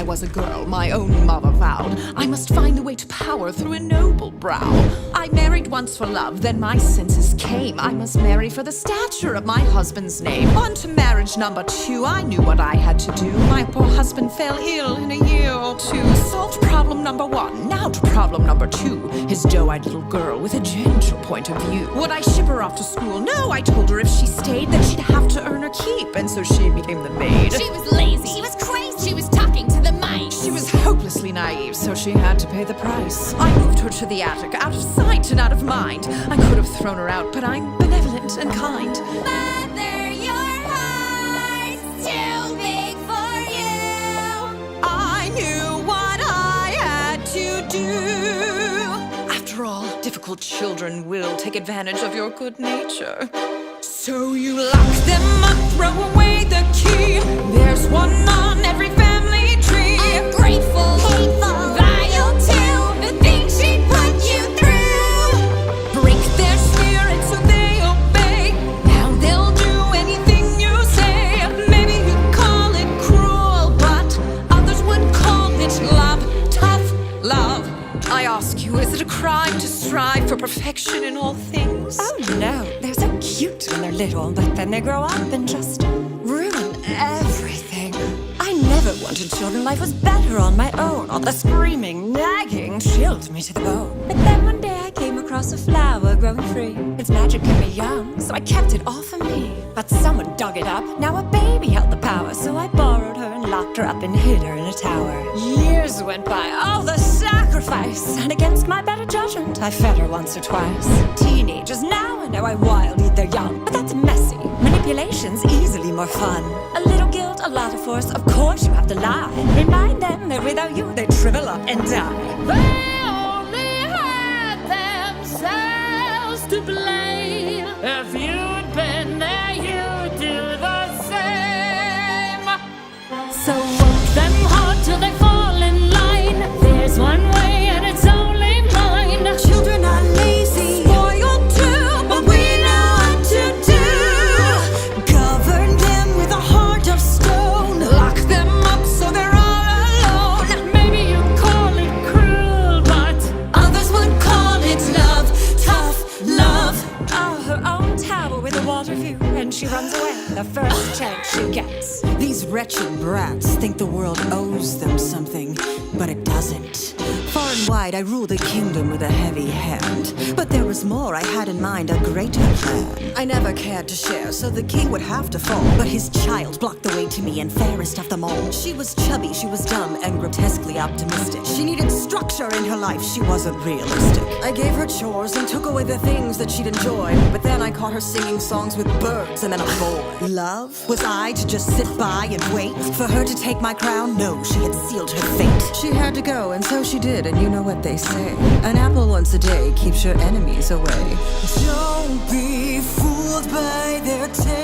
I was a girl, my own mother vowed I must find a way to power through a noble brow. I married once for love, then my senses came. I must marry for the stature of my husband's name. On to marriage number 2, I knew what I had to do. My poor husband fell ill in a year or 2. Solved problem number 1, now to problem number 2. His doe-eyed little girl with a gentle point of view. Would I ship her off to school? No, I told her if she stayed, then she'd have to earn her keep, and so she became the maid. She was lazy, she was crazy, she was talking to the mice. She was hopelessly naive, so she had to pay the price. I moved her to the attic, out of sight and out of mind. I could have thrown her out, but I'm benevolent and kind. Mother, your heart's too big for you. I knew what I had to do. After all, difficult children will take advantage of your good nature. So you lock them up, throw away the key. There's one on every family tree. Ungrateful, hateful, vile too. The things she put you through. Break their spirit so they obey. Now they'll do anything you say. Maybe you call it cruel, but others would call it love. Tough love. I ask you, is it a crime to strive for perfection in all things? Oh no, they're so cute when they're little, but then they grow up and just ruin everything. I never wanted children, life was better on my own. All the screaming, nagging chilled me to the bone. But then one day I came across a flower growing free. Its magic kept me young, so I kept it all for me. But someone dug it up, now a baby held the power. So I borrowed her and locked her up and hid her in a tower. Years went by, all the sacrifice, and against my better judgment, I fed her once or twice. Teenagers now, I know I wild eat their young, but that's messy. Manipulation's easily more fun. A little guilt, a lot of force, of course you have to lie. Remind them that without you they shrivel up and die. They only had themselves to blame. If you'd been there, you'd do the same. So work them hard till they fall in line. There's one way and it's only mine. Children are lazy, spoiled too, but we know what to do. Govern them with a heart of stone. Lock them up so they're all alone. Maybe you call it cruel, but Others would call it love, tough love. Oh, her own tower with a water view, and she runs away the first chance she gets. These wretched brats think the world owes them something, but it doesn't. Far and wide I rule the kingdom with a heavy hand, but there was more I had in mind, a greater plan. I never cared to share, so the king would have to fall, but his child blocked the way to me, and fairest of them all. She was chubby, she was dumb, and grotesquely optimistic. She needed structure in her life, she wasn't realistic. I gave her chores and took away the things that she'd enjoy, but then I caught her singing songs with birds and then a boy. Love? Was I to just sit by and wait for her to take my crown? No, she had sealed her fate. She had to go, and so she did, and you know what they say. An apple once a day keeps your enemies away. Don't be fooled by their tale.